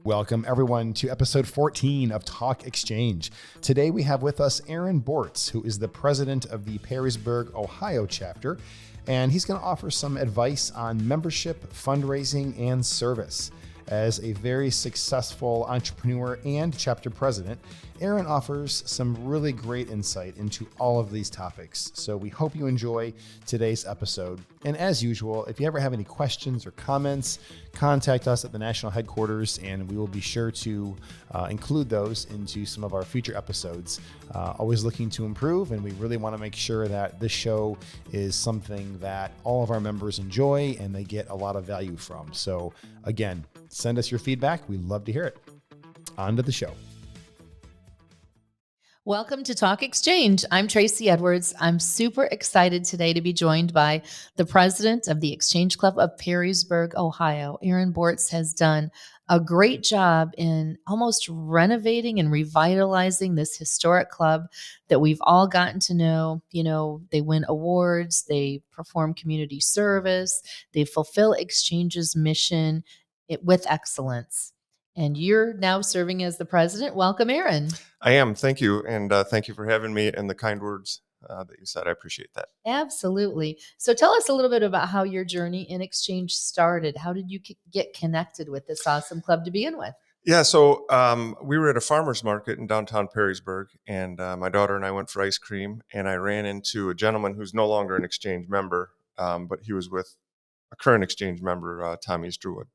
Welcome, everyone, to episode 14 of Talk Exchange. Today, we have with us Aaron Bortz, who is the president of the Perrysburg, Ohio chapter, and he's going to offer some advice on membership, fundraising, and service. As a very successful entrepreneur and chapter president, Aaron offers some really great insight into all of these topics. So we hope you enjoy today's episode. And as usual, if you ever have any questions or comments, contact us at the national headquarters, and we will be sure to include those into some of our future episodes. Always looking to improve, and we really want to make sure that this show is something that all of our members enjoy and they get a lot of value from. So again, send us your feedback. We'd love to hear it. On to the show. Welcome to Talk Exchange. I'm Tracy Edwards. I'm super excited today to be joined by the president of the Exchange Club of Perrysburg, Ohio. Aaron Bortz has done a great job in almost renovating and revitalizing this historic club that we've all gotten to know. You know, they win awards, they perform community service, they fulfill Exchange's mission with excellence. And you're now serving as the president. Welcome, Aaron. I am. Thank you. And thank you for having me and the kind words that you said. I appreciate that. Absolutely. So tell us a little bit about how your journey in Exchange started. How did you get connected with this awesome club to begin with? Yeah. So we were at a farmer's market in downtown Perrysburg, and my daughter and I went for ice cream, and I ran into a gentleman who's no longer an Exchange member, but he was with a current Exchange member, Tommy Struwood.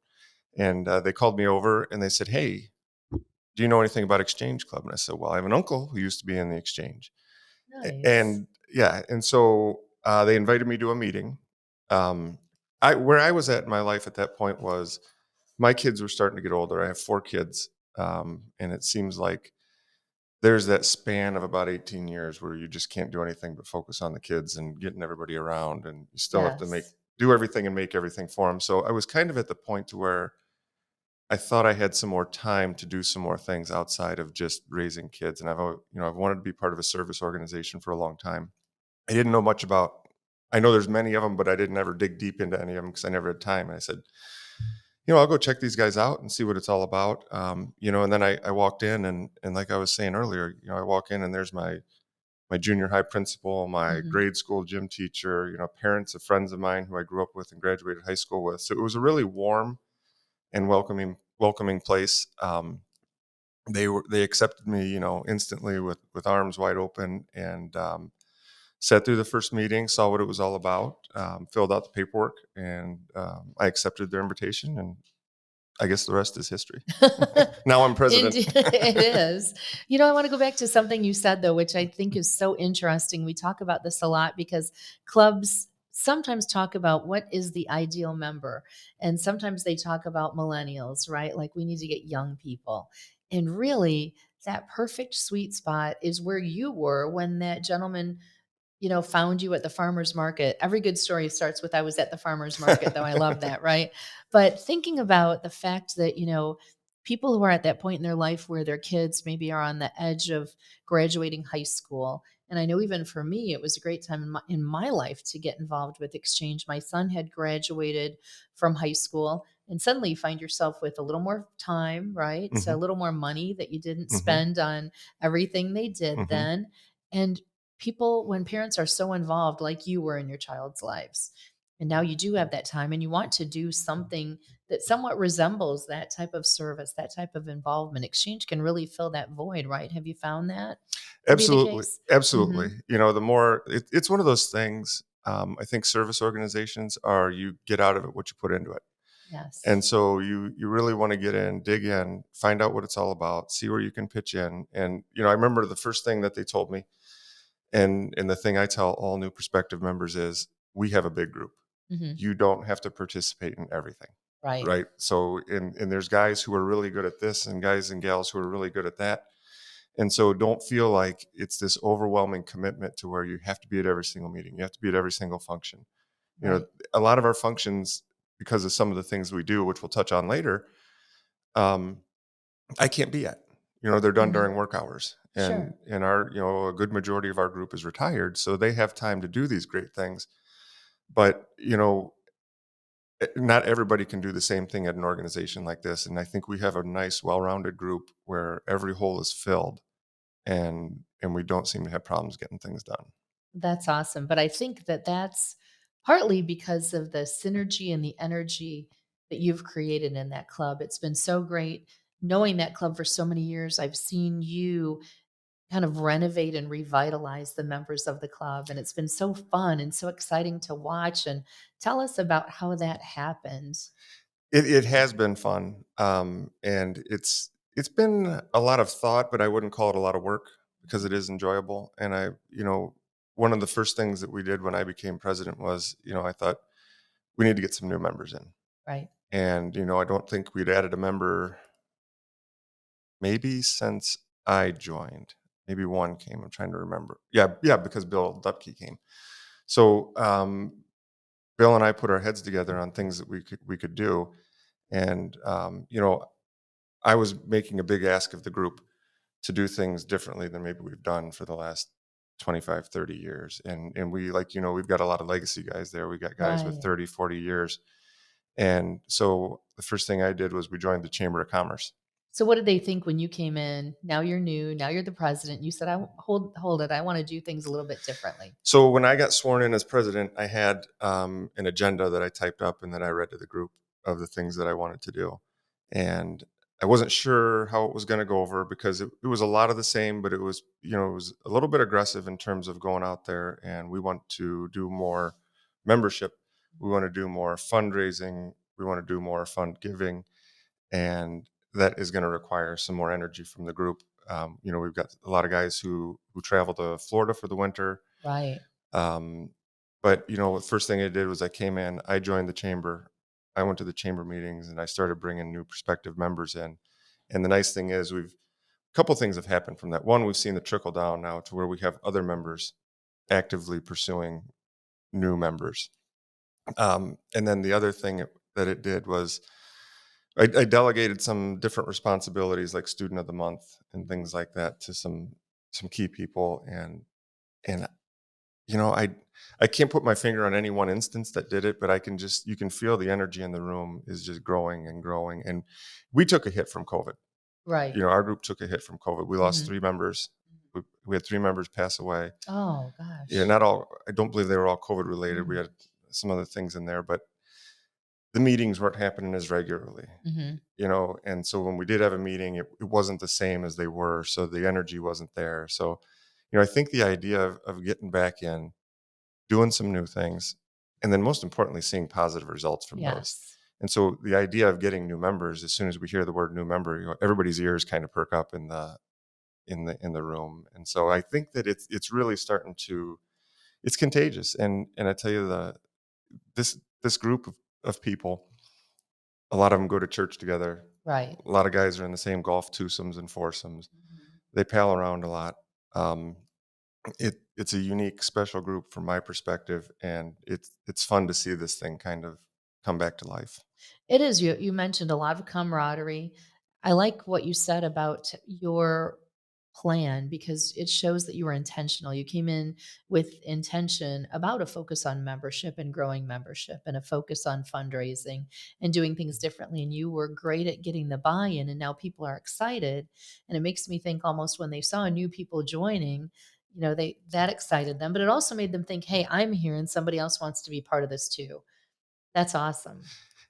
And they called me over and they said, "Hey, do you know anything about Exchange Club?" And I said, "Well, I have an uncle who used to be in the Exchange." Nice. And so they invited me to a meeting. Where I was at in my life at that point was my kids were starting to get older. I have 4 kids, and it seems like there's that span of about 18 years where you just can't do anything but focus on the kids and getting everybody around, and you still have to do everything and make everything for them. So I was kind of at the point to where I thought I had some more time to do some more things outside of just raising kids. And I've wanted to be part of a service organization for a long time. I didn't know much about, I know there's many of them, but I didn't ever dig deep into any of them because I never had time. And I said, I'll go check these guys out and see what it's all about. And then I walked in and like I was saying earlier, I walk in and there's my junior high principal, my grade school gym teacher, parents of friends of mine who I grew up with and graduated high school with. So it was a really warm and welcoming place. They accepted me, instantly with arms wide open, and sat through the first meeting, saw what it was all about, filled out the paperwork, and I accepted their invitation, and I guess the rest is history. Now I'm president. It is. I want to go back to something you said, though, which I think is so interesting. We talk about this a lot because clubs sometimes talk about what is the ideal member. And sometimes they talk about millennials, right? Like we need to get young people. And really, that perfect sweet spot is where you were when that gentleman found you at the farmer's market. Every good story starts with, I was at the farmer's market, though. I love that, right? But thinking about the fact that, people who are at that point in their life where their kids maybe are on the edge of graduating high school. And I know even for me, it was a great time in my life to get involved with Exchange. My son had graduated from high school, and suddenly you find yourself with a little more time, right? So a little more money that you didn't spend on everything they did then. And when parents are so involved like you were in your child's lives, and now you do have that time and you want to do something that somewhat resembles that type of service, that type of involvement, Exchange can really fill that void, right? Have you found that? Absolutely. Absolutely. The more it's one of those things, I think service organizations you get out of it what you put into it. Yes. And so you really want to get in, dig in, find out what it's all about, see where you can pitch in. And, I remember the first thing that they told me, and the thing I tell all new prospective members is, we have a big group. You don't have to participate in everything. Right. So, and there's guys who are really good at this and guys and gals who are really good at that. And so don't feel like it's this overwhelming commitment to where you have to be at every single meeting. You have to be at every single function. Right. A lot of our functions, because of some of the things we do, which we'll touch on later, I can't be at. They're done during work hours. And our, a good majority of our group is retired. So they have time to do these great things. But, not everybody can do the same thing at an organization like this. And I think we have a nice, well-rounded group where every hole is filled, and we don't seem to have problems getting things done. That's awesome. But I think that that's partly because of the synergy and the energy that you've created in that club. It's been so great knowing that club for so many years. I've seen you kind of renovate and revitalize the members of the club. And it's been so fun and so exciting to watch. And tell us about how that happened. It has been fun, and it's been a lot of thought, but I wouldn't call it a lot of work because it is enjoyable. And one of the first things that we did when I became president was, I thought we need to get some new members in. Right. And I don't think we'd added a member maybe since I joined. Maybe one came. I'm trying to remember. Yeah, because Bill Dupke came. So Bill and I put our heads together on things that we could do, and I was making a big ask of the group to do things differently than maybe we've done for the last 25, 30 years. And we, we've got a lot of legacy guys there. We got guys with Right. 30, 40 years. And so the first thing I did was we joined the Chamber of Commerce. So what did they think when you came in? Now you're new. Now you're the president. You said, hold it. I want to do things a little bit differently. So when I got sworn in as president, I had an agenda that I typed up and that I read to the group of the things that I wanted to do. And I wasn't sure how it was going to go over because it was a lot of the same, but it was a little bit aggressive in terms of going out there, and we want to do more membership. We want to do more fundraising. We want to do more fund giving, and that is going to require some more energy from the group. We've got a lot of guys who travel to Florida for the winter. Right. Um, but the first thing I did was I came in, I joined the chamber, I went to the chamber meetings, and I started bringing new prospective members in. And the nice thing is, a couple things have happened from that. One, we've seen the trickle down now to where we have other members actively pursuing new members. And then the other thing that it did was I delegated some different responsibilities like student of the month and things like that to some key people. And I can't put my finger on any one instance that did it, but you can feel the energy in the room is just growing and growing. And we took a hit from COVID. Right. Our group took a hit from COVID. We lost Mhm. 3 members. We had 3 members pass away. Oh Yeah, gosh. not all. I don't believe they were all COVID related. We Mhm. had some other things in there, but the meetings weren't happening as regularly. Mhm. And so when we did have a meeting, it wasn't the same as they were. So the energy wasn't there. So, I think the idea of getting back in, doing some new things, and then most importantly, seeing positive results from those. Yes. And so the idea of getting new members, as soon as we hear the word new member, everybody's ears kind of perk up in the room. And so I think that it's really starting to, it's contagious. And I tell you, this group of people, a lot of them go to church together. Right. A lot of guys are in the same golf twosomes and foursomes. Mhm. They pal around a lot. Um, it's a unique, special group from my perspective, and it's fun to see this thing kind of come back to life. It is. You mentioned a lot of camaraderie. I like what you said about your plan because it shows that you were intentional. You came in with intention about a focus on membership and growing membership and a focus on fundraising and doing things differently. And you were great at getting the buy-in, and now people are excited. And it makes me think almost when they saw new people joining, they that excited them, but it also made them think, hey, I'm here and somebody else wants to be part of this too. That's awesome.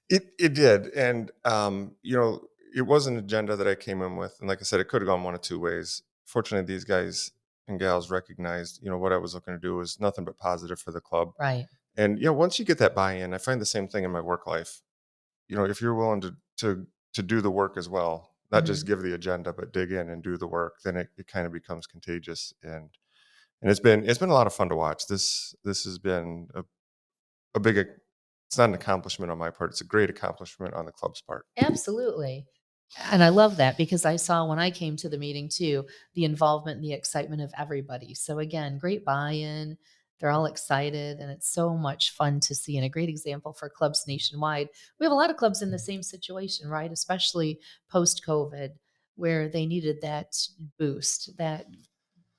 It did, and it was an agenda that I came in with, and like I said, it could have gone one of two ways. Fortunately, these guys and gals recognized, what I was looking to do was nothing but positive for the club. Right. And once you get that buy-in, I find the same thing in my work life. If you're willing to do the work as well, not just Mhm. give the agenda, but dig in and do the work, then it kind of becomes contagious. And it's been a lot of fun to watch. This has been a big. It's not an accomplishment on my part. It's a great accomplishment on the club's part. Absolutely. And I love that because I saw when I came to the meeting too, the involvement and the excitement of everybody. So again, great buy-in. They're all excited and it's so much fun to see and a great example for clubs nationwide. We have a lot of clubs in the same situation, right? Especially post-COVID where they needed that boost, that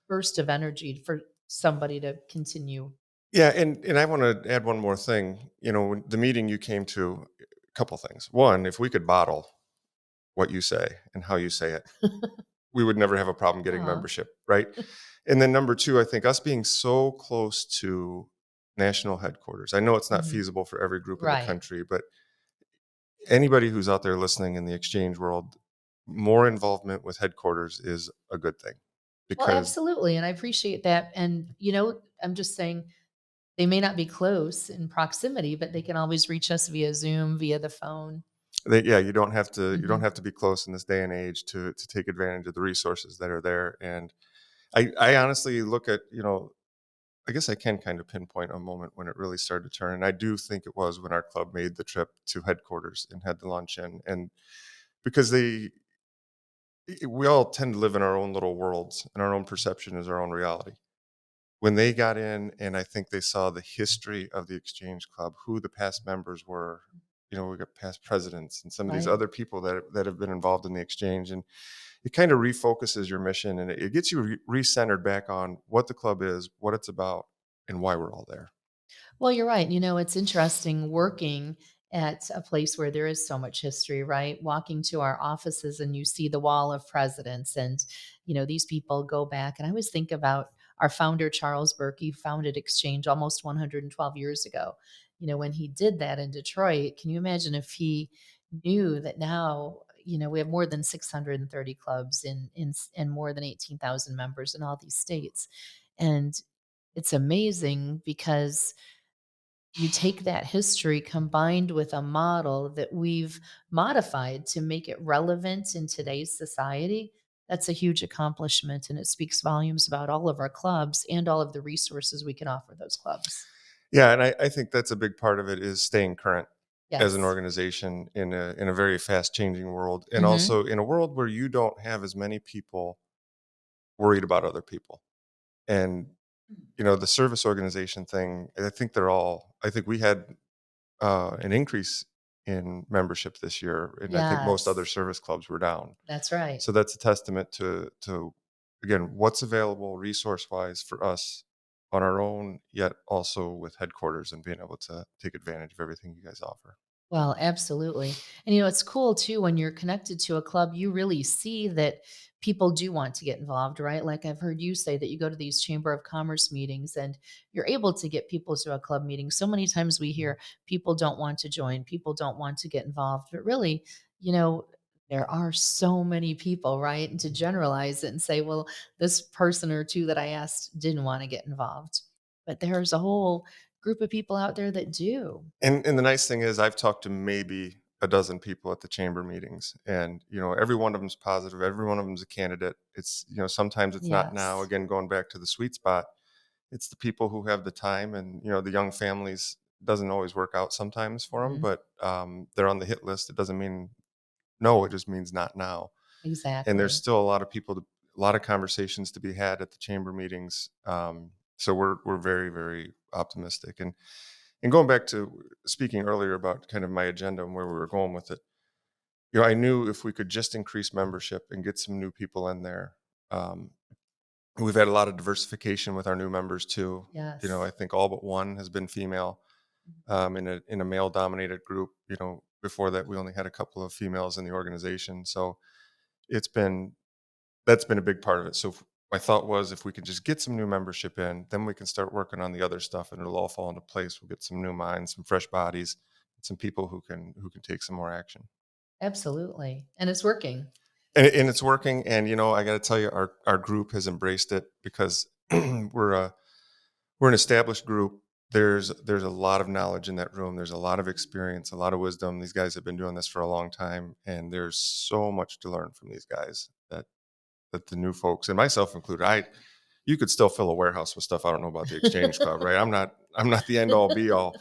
burst of energy for somebody to continue. Yeah, and I want to add one more thing. When the meeting you came to, a couple things. One, if we could bottle what you say and how you say it, we would never have a problem getting Aw, membership, right? And then number two, I think us being so close to national headquarters. I know it's not mhm, feasible for every group in the right. country, but anybody who's out there listening in the exchange world, more involvement with headquarters is a good thing Well, because absolutely, and I appreciate that, and, I'm just saying they may not be close in proximity, but they can always reach us via Zoom, via the phone. yeah, you don't have to Mhm. be close in this day and age to take advantage of the resources that are there. And I honestly look at, I guess I can kind of pinpoint a moment when it really started to turn. And I do think it was when our club made the trip to headquarters and had the luncheon. And because we all tend to live in our own little worlds, and our own perception is our own reality. When they got in, and I think they saw the history of the Exchange Club, who the past members were, we got past presidents and some of these Right. other people that have been involved in the exchange, and it kind of refocuses your mission, and it gets you recentered back on what the club is, what it's about, and why we're all there. Well, you're right. It's interesting working at a place where there is so much history, right? Walking to our offices and you see the wall of presidents, and these people go back. And I always think about our founder, Charles Berkey, founded Exchange almost 112 years ago. When he did that in Detroit, can you imagine if he knew that now, we have more than 630 clubs and more than 18,000 members in all these states. And it's amazing because you take that history combined with a model that we've modified to make it relevant in today's society. That's a huge accomplishment, and it speaks volumes about all of our clubs and all of the resources we can offer those clubs. Yeah, and I think that's a big part of it is staying current as an Yes. organization in a very fast changing world, and Hmm. also in a world where you don't have as many people worried about other people. And the service organization thing, I think we had an increase in membership this year, and I think most other Yes, service clubs were down. that's right. So that's a testament to again what's available resource wise for us on our own, yet also with headquarters and being able to take advantage of everything you guys offer. Well, absolutely. And it's cool too when you're connected to a club, you really see that people do want to get involved, right? Like I've heard you say that you go to these Chamber of Commerce meetings and you're able to get people to a club meeting. So many times we hear people don't want to join, people don't want to get involved, but really, you know, there are so many people, right? And to generalize it and say, well, this person or two that I asked didn't want to get involved. But there's a whole group of people out there that do. And the nice thing is I've talked to maybe a dozen people at the chamber meetings, and every one of them's positive, every one of them's a candidate. It's sometimes it's not now, Yes. again going back to the sweet spot. It's the people who have the time, and the young families doesn't always work out sometimes for them, Mhm. but they're on the hit list. It doesn't mean no, it just means not now. And there's Exactly. still a lot of conversations to be had at the chamber meetings. So we're very very optimistic. And going back to speaking earlier about kind of my agenda and where we were going with it, I knew if we could just increase membership and get some new people in there. Um, we've had a lot of diversification with our new members too. I Yes. think all but one has been female, Mhm. in a male dominated group. Before that we only had a couple of females in the organization. So it's been that's been a big part of it. So my thought was if we could just get some new membership in, then we can start working on the other stuff and it'll all fall into place. We'll get some new minds, some fresh bodies, some people who can take some more action. Absolutely. And it's working. And it's working. And I got to tell you, our group has embraced it because we're an established group. There's a lot of knowledge in that room. There's a lot of experience, a lot of wisdom. These guys have been doing this for a long time, and there's so much to learn from these guys that the new folks and myself included, you could still fill a warehouse with stuff I don't know about the Exchange Club, right? I'm not the end all be all.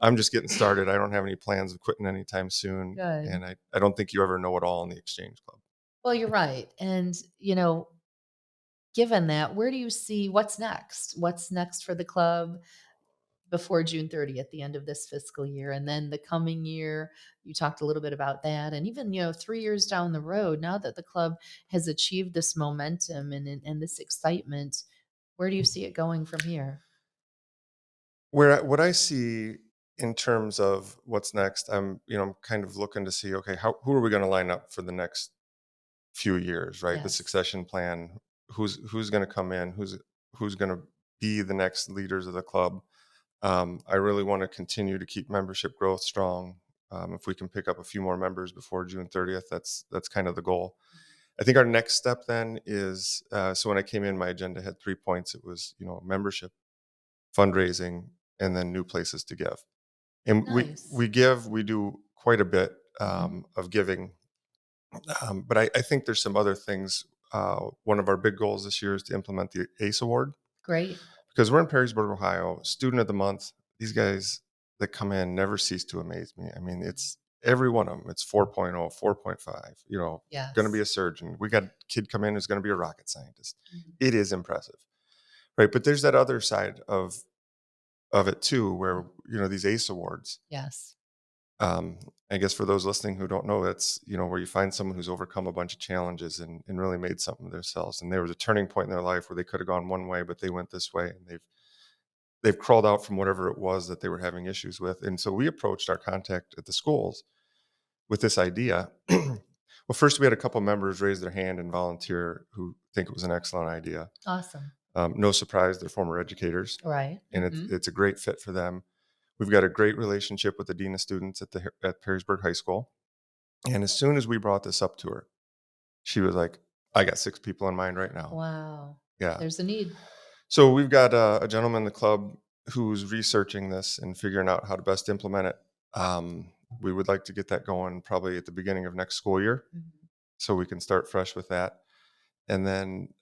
I'm just getting started. I don't have any plans of quitting anytime soon, Good. and I don't think you ever know it all in the Exchange Club. Well, you're right. And, given that, where do you see what's next? What's next for the club before June 30th, the end of this fiscal year? And then the coming year, you talked a little bit about that. And even, 3 years down the road, now that the club has achieved this momentum and this excitement, where do you see it going from here? what I see in terms of what's next, I'm kind of looking to see, okay, who are we going to line up for the next few years, right? The Yes. succession plan, who's going to come in, who's going to be the next leaders of the club. I really want to continue to keep membership growth strong. If we can pick up a few more members before June 30th, that's kind of the goal. I think our next step then is, so when I came in, my agenda had 3 points. It was, membership, fundraising, and then new places to give. And Nice. we do quite a bit Mhm. of giving, but I think there's some other things. One of our big goals this year is to implement the ACE Award, Great. because we're in Perrysburg, Ohio. Student of the month, these guys that come in never cease to amaze me. I mean, it's every one of them. It's 4.0, 4.5. Going to be Yes. a surgeon. We got a kid come in who's going to be a rocket scientist. Mhm. It is impressive, right? But there's that other side of it too, where these ACE Awards. Yes. Um, I guess for those listening who don't know, it's where you find someone who's overcome a bunch of challenges and really made something of themselves. And there was a turning point in their life where they could have gone one way, but they went this way, and they've crawled out from whatever it was that they were having issues with. And so we approached our contact at the schools with this idea. Well, first we had a couple members raise their hand and volunteer who think it was an excellent idea. Awesome. No surprise, they're former educators, Right. and Mhm. it's a great fit for them. We've got a great relationship with the dean of students at Perrysburg High School. And as soon as we brought this up to her, she was like, "I got 6 people in mind right now." Wow. Yeah. There's a need. So we've got a gentleman in the club who's researching this and figuring out how to best implement it. We would like to get that going probably at the beginning of next school year, Mhm. so we can start fresh with that. And then,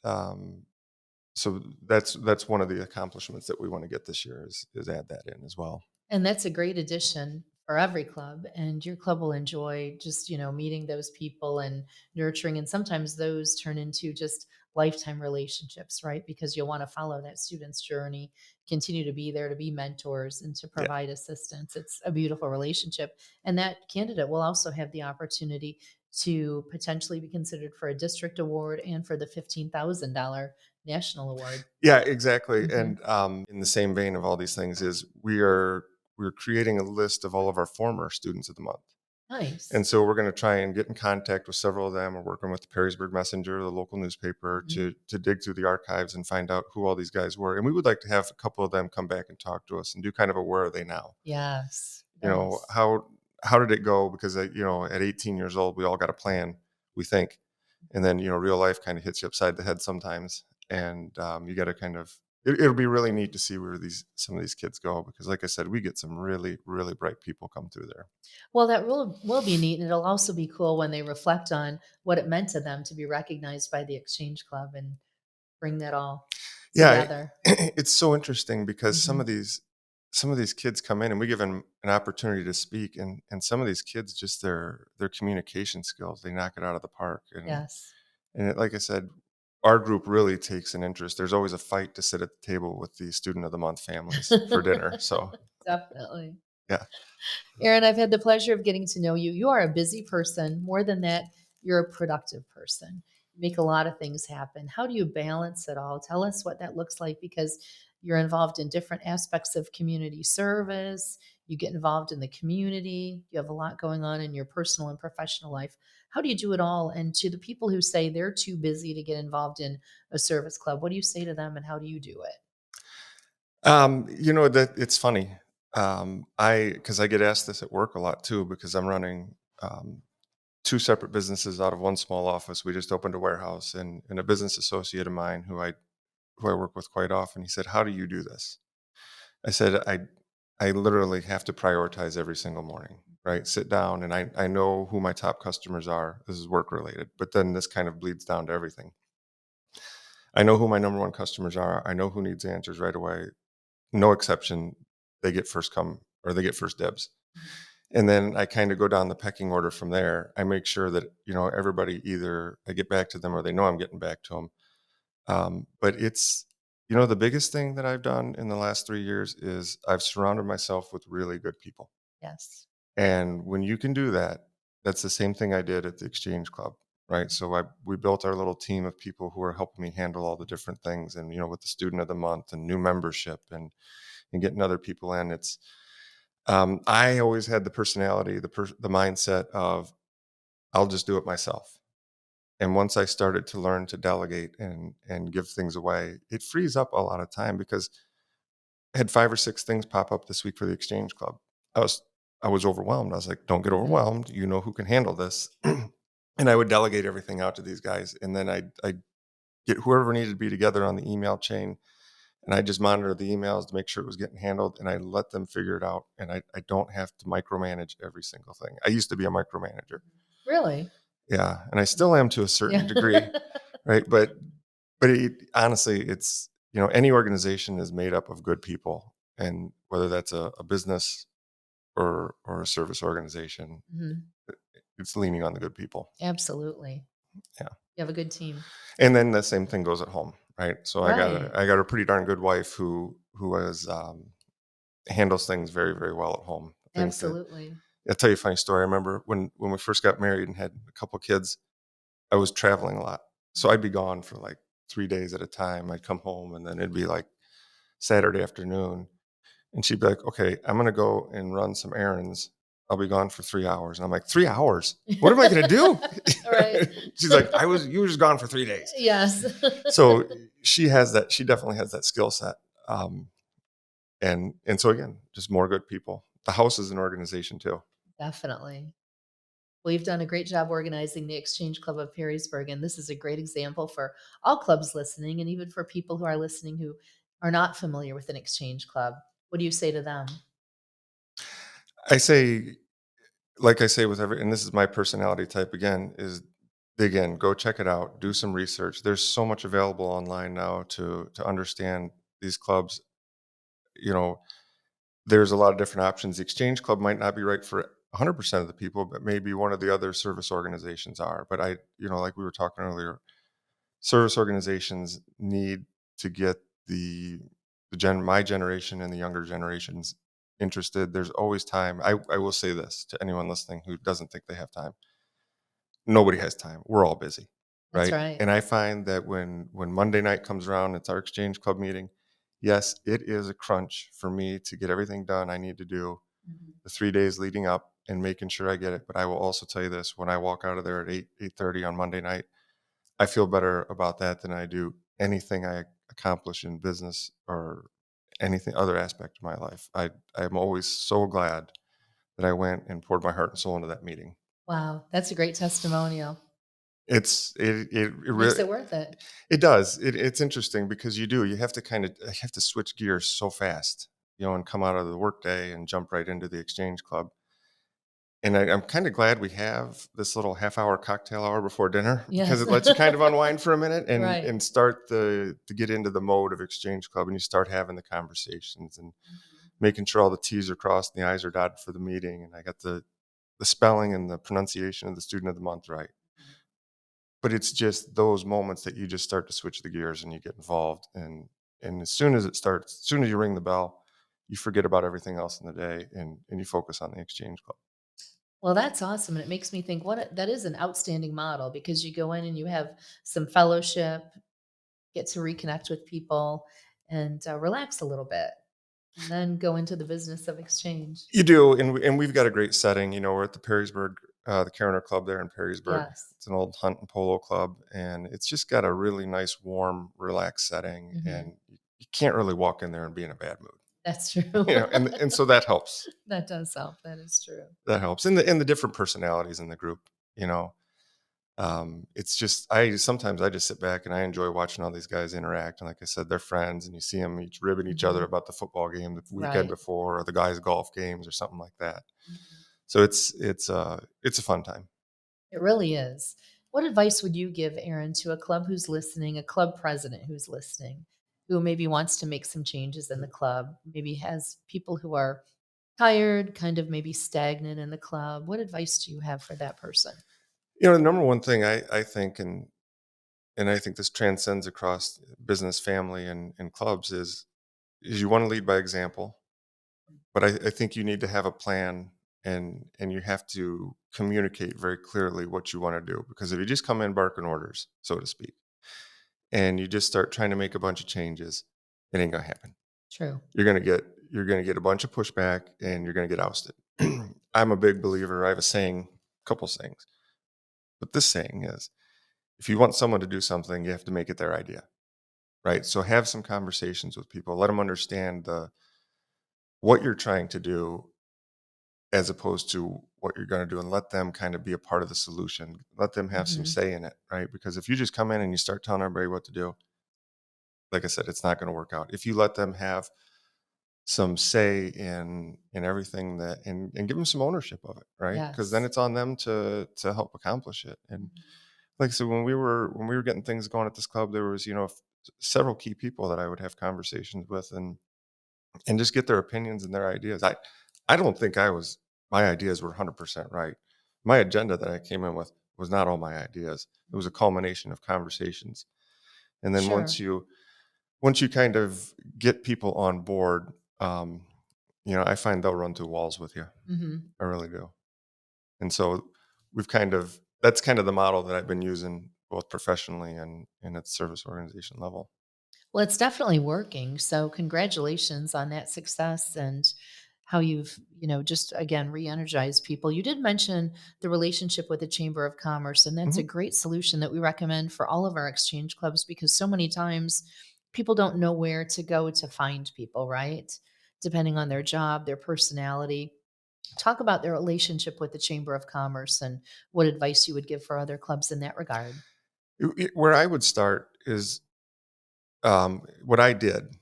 so that's one of the accomplishments that we want to get this year is add that in as well. And that's a great addition for every club. And your club will enjoy just, meeting those people and nurturing. And sometimes those turn into just lifetime relationships, right? Because you'll want to follow that student's journey, continue to be there to be mentors and to Yeah. provide assistance. It's a beautiful relationship. And that candidate will also have the opportunity to potentially be considered for a district award and for the $15,000 national award. Yeah, exactly. Mhm. And in the same vein of all these things is we're creating a list of all of our former students of the month. Nice. And so we're going to try and get in contact with several of them. We're working with the Perrysburg Messenger, the local newspaper, Mhm. to dig through the archives and find out who all these guys were. And we would like to have a couple of them come back and talk to us and do kind of a where are they now? Yes. You know, Yes. how did it go? Because at 18 years old, we all got a plan, we think, and then real life kind of hits you upside the head sometimes, and you got to kind of. It'll be really neat to see where some of these kids go, because, like I said, we get some really really bright people come through there. Well, that will be neat, and it'll also be cool when they reflect on what it meant to them to be recognized by the Exchange Club and bring that all Yeah, together. it's so interesting because some Mhm. of these kids come in and we give them an opportunity to speak, and some of these kids, just their communication skills, they knock it out of the park. Yes. Like I said, our group really takes an interest. There's always a fight to sit at the table with the student of the month families for dinner. So Definitely. yeah. Aaron, I've had the pleasure of getting to know you. You are a busy person. More than that, you're a productive person. You make a lot of things happen. How do you balance it all? Tell us what that looks like, because you're involved in different aspects of community service. You get involved in the community. You have a lot going on in your personal and professional life. How do you do it all? And to the people who say they're too busy to get involved in a service club, what do you say to them and how do you do it? That it's funny. Because I get asked this at work a lot too, because I'm running two separate businesses out of one small office. We just opened a warehouse, and a business associate of mine who I work with quite often, he said, "How do you do this?" I said, I literally have to prioritize every single morning, right? Sit down, and I know who my top customers are. This is work related, but then this kind of bleeds down to everything. I know who my number one customers are. I know who needs answers right away. No exception. They get first come, or they get first dibs. And then I kind of go down the pecking order from there. I make sure that, everybody, either I get back to them or they know I'm getting back to them. But it's, the biggest thing that I've done in the last 3 years is I've surrounded myself with really good people. Yes. And when you can do that, that's the same thing I did at the Exchange Club, right? So we built our little team of people who are helping me handle all the different things, and with the student of the month and new membership, and getting other people in. It's I always had the personality, the mindset of I'll just do it myself. And once I started to learn to delegate and give things away, it frees up a lot of time, because I had 5 or 6 things pop up this week for the Exchange Club. I was overwhelmed. I was like, "Don't get overwhelmed. You know who can handle this." And I would delegate everything out to these guys, and then I get whoever needed to be together on the email chain, and I just monitor the emails to make sure it was getting handled, and I let them figure it out, and I don't have to micromanage every single thing. I used to be a micromanager. Really? Yeah, and I still am to a certain Yeah. degree, right? But honestly, it's, any organization is made up of good people, and whether that's a business or a service organization, Mhm. it's leaning on the good people. Absolutely. Yeah. You have a good team. And then the same thing goes at home, right? So Right. I got a pretty darn good wife who handles things very, very well at home. Things that Absolutely. I'll tell you a funny story. I remember when we first got married and had a couple kids, I was traveling a lot. So I'd be gone for like 3 days at a time. I'd come home, and then it'd be like Saturday afternoon. And she'd be like, "Okay, I'm going to go and run some errands. I'll be gone for 3 hours." And I'm like, 3 hours? What am I going to do? Right. She's like, you were just gone for 3 days. Yes. So she definitely has that skill set. And so again, just more good people. The house is an organization too. Definitely. Well, you've done a great job organizing the Exchange Club of Perrysburg, and this is a great example for all clubs listening, and even for people who are listening who are not familiar with an exchange club. What do you say to them? I say, like I say with and this is my personality type again, is dig in, go check it out, do some research. There's so much available online now to understand these clubs. You know, there's a lot of different options. The Exchange Club might not be right for 100% of the people, but maybe one of the other service organizations are. But like we were talking earlier, service organizations need to get my generation and the younger generations interested. There's always time. I will say this to anyone listening who doesn't think they have time. Nobody has time. We're all busy, That's right? right. And I find that when Monday night comes around, it's our Exchange Club meeting. Yes, it is a crunch for me to get everything done I need to do Mhm. the 3 days leading up and making sure I get it. But I will also tell you this: when I walk out of there at 8:30 on Monday night, I feel better about that than I do anything I accomplish in business or anything other aspect of my life. I'm always so glad that I went and poured my heart and soul into that meeting. Wow, that's a great testimonial. It Makes really, it worth it. it does. It's interesting because you have to have to switch gears so fast, and come out of the workday and jump right into the Exchange Club. And I'm kind of glad we have this little half-hour cocktail hour before dinner, because Yes. it lets you kind of unwind for a minute and Right. start to get into the mode of Exchange Club, and you start having the conversations and Mhm. making sure all the T's are crossed and the I's are dotted for the meeting, and I got the spelling and the pronunciation of the student of the month right. But it's just those moments that you just start to switch the gears and you get involved, and as soon as as soon as you ring the bell, you forget about everything else in the day, and you focus on the Exchange Club. Well, that's awesome, and it makes me think that is an outstanding model, because you go in and you have some fellowship, get to reconnect with people, and relax a little bit, and then go into the business of exchange. You do, and we've got a great setting. We're at the Perrysburg, the Cariner Club there in Perrysburg. Yes. It's an old hunt and polo club, and it's just got a really nice, warm, relaxed setting, Mhm. and you can't really walk in there and be in a bad mood. That's true. And so that helps. That does help. That is true. That helps, and the different personalities in the group. You know, it's just sometimes I just sit back and I enjoy watching all these guys interact. And like I said, they're friends, and you see them each ribbing each other Mhm. about the football game the weekend Right. before, or the guys' golf games, or something like that. Mhm. So it's a fun time. It really is. What advice would you give, Aaron, to a club who's listening, a club president who's listening, who maybe wants to make some changes in the club, maybe has people who are tired, kind of maybe stagnant in the club? What advice do you have for that person? The number one thing I think, and I think this transcends across business, family, and clubs, is you want to lead by example. But I think you need to have a plan, and you have to communicate very clearly what you want to do. Because if you just come in barking orders, so to speak, and you just start trying to make a bunch of changes, it ain't gonna happen. True. You're gonna get you're going to get a bunch of pushback and you're going to get ousted. I'm a big believer. I have a saying, a couple sayings, but this saying is, if you want someone to do something, you have to make it their idea, right? So have some conversations with people, let them understand what you're trying to do as opposed to what you're going to do, and let them kind of be a part of the solution. Let them have some Mhm. say in it, right? Because if you just come in and you start telling everybody what to do, like I said, it's not going to work out. If you let them have some say in everything and give them some ownership of it, right? Because then Yes. it's on them to help accomplish it. And Mhm. like I said, when we were getting things going at this club, there was several key people that I would have conversations with and just get their opinions and their ideas. I don't think my ideas were 100% right. My agenda that I came in with was not all my ideas. It was a culmination of conversations. And then Sure. once you kind of get people on board, I find they'll run through walls with you. Mhm. I really do. And so that's kind of the model that I've been using both professionally and at the service organization level. Well, it's definitely working. So congratulations on that success and how you've, just again re-energized people. You did mention the relationship with the Chamber of Commerce, and that's a Mhm. great solution that we recommend for all of our exchange clubs because so many times people don't know where to go to find people, right? Depending on their job, their personality. Talk about their relationship with the Chamber of Commerce and what advice you would give for other clubs in that regard. Where I would start is what I did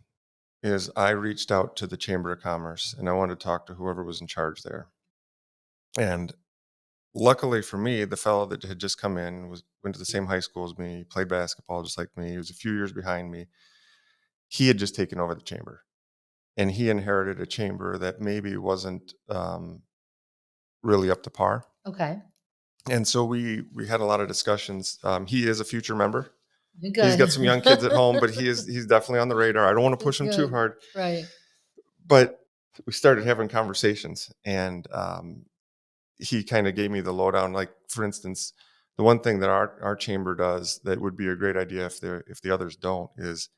is I reached out to the Chamber of Commerce and I wanted to talk to whoever was in charge there. And luckily for me, the fellow that had just come in went to the same high school as me, played basketball just like me. He was a few years behind me. He had just taken over the chamber, and he inherited a chamber that maybe wasn't really up to par. Okay. And so we had a lot of discussions. He is a future member. He's got Good. some young kids at home, but he's definitely on the radar. I don't want to push him too Good. hard, Right. but we started having conversations, and he kind of gave me the lowdown. Like, for instance, the one thing that our chamber does that would be a great idea if the others don't is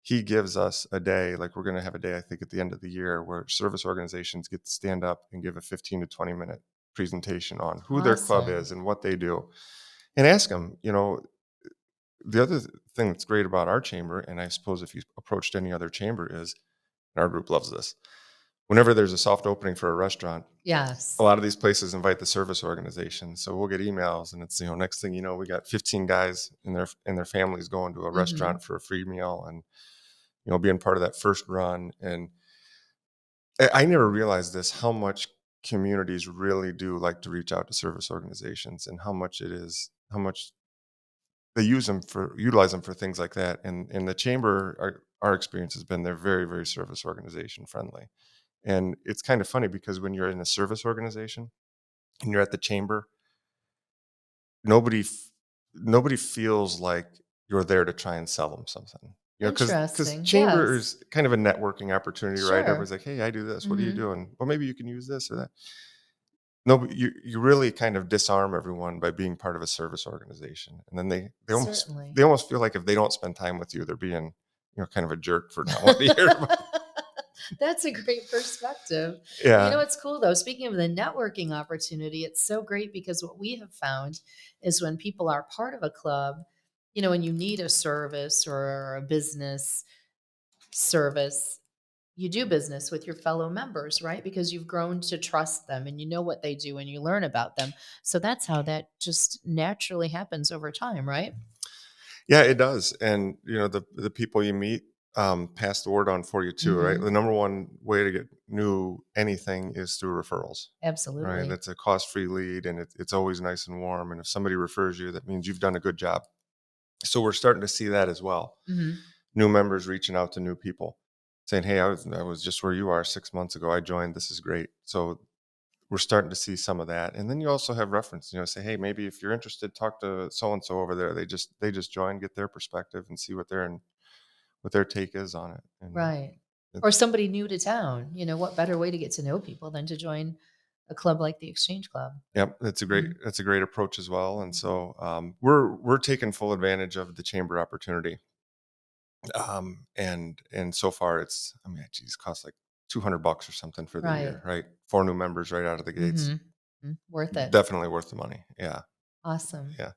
he gives us a day. Like, we're going to have a day, I think, at the end of the year where service organizations get to stand up and give a 15 to 20-minute presentation on who their club Awesome. is and what they do, and ask them. The other thing that's great about our chamber, and I suppose if you approached any other chamber, is, and our group loves this, whenever there's a soft opening for a restaurant, a Yes. lot of these places invite the service organization. So we'll get emails and it's, next thing you know, we got 15 guys and their families going to a Mhm. restaurant for a free meal and, being part of that first run. And I never realized this, how much communities really do like to reach out to service organizations and how much they utilize them for things like that. And in the chamber, our experience has been they're very, very service organization friendly. And it's kind of funny because when you're in a service organization and you're at the chamber, nobody f- nobody feels like you're there to try and sell them something. Because Interesting. chamber Yes. is kind of a networking opportunity, right? Everybody's Sure. like, "Hey, I do this. What are you Mhm. doing? Well, maybe you can use this or that." No, but you really kind of disarm everyone by being part of a service organization, and then Certainly. they almost feel like if they don't spend time with you, they're being kind of a jerk for not wanting to hear about. That's a great perspective. You know Yeah. what's cool though? Speaking of the networking opportunity, it's so great because what we have found is when people are part of a club, and you need a service or a business service, you do business with your fellow members, right? Because you've grown to trust them and you know what they do and you learn about them. So that's how that just naturally happens over time, right? Yeah, it does. And the people you meet pass the word on for you too, right? The Mhm. number one way to get new anything is through referrals, right? Absolutely. That's a cost-free lead, and it's always nice and warm. And if somebody refers you, that means you've done a good job. So we're starting to see that as well. Mhm. New members reaching out to new people, saying, "Hey, I was just where you are 6 months ago. I joined. This is great." So we're starting to see some of that. And then you also have reference, say, "Hey, maybe if you're interested, talk to so and so over there. They just joined, get their perspective and see what their take is on it." And Right. Or it's somebody new to town, what better way to get to know people than to join a club like the Exchange Club? yep, Mhm. that's a great approach as well. And Mhm. so we're taking full advantage of the chamber opportunity. And so far it's, I mean, geez, it costs like $200 or something for the Right. year, right? 4 new members right out of the gates. Worth it. Definitely worth the money. Yeah. Awesome. Yeah.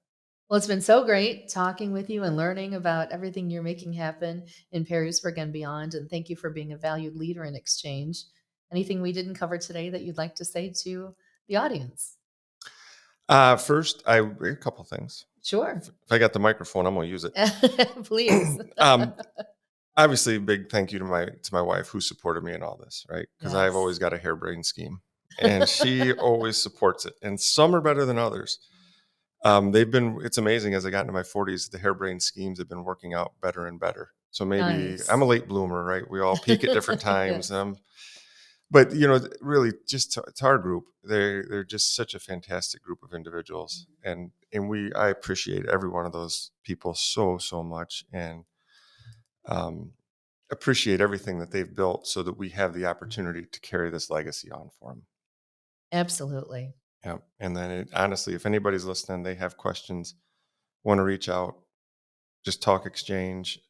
Well, it's been so great talking with you and learning about everything you're making happen in Perrysburg and beyond. And thank you for being a valued leader in exchange. Anything we didn't cover today that you'd like to say to the audience? First, a couple things. Sure. If I got the microphone, I'm going to use it. Please. Obviously, big thank you to my wife who supported me in all this, right? Because I've Yes. always got a harebrained scheme, and she always supports it. And some are better than others. It's amazing as I got into my 40s, the harebrained schemes have been working out better and better. So maybe Nice. I'm a late bloomer, right? We all peak at different times. Yes. But really, just to our group, they're just such a fantastic group of individuals, and I appreciate every one of those people so much, and appreciate everything that they've built, so that we have the opportunity to carry this legacy on for them. Absolutely. Yeah, and then honestly, if anybody's listening, they have questions, want to reach out, just talk exchange.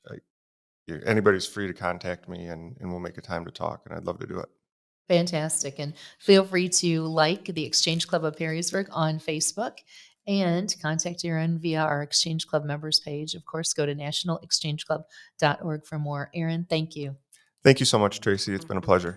Anybody's free to contact me, and we'll make a time to talk, and I'd love to do it. Fantastic. And feel free to like the Exchange Club of Perrysburg on Facebook and contact Aaron via our Exchange Club members page. Of course, go to nationalexchangeclub.org for more. Aaron, thank you. Thank you so much, Tracy. It's been a pleasure.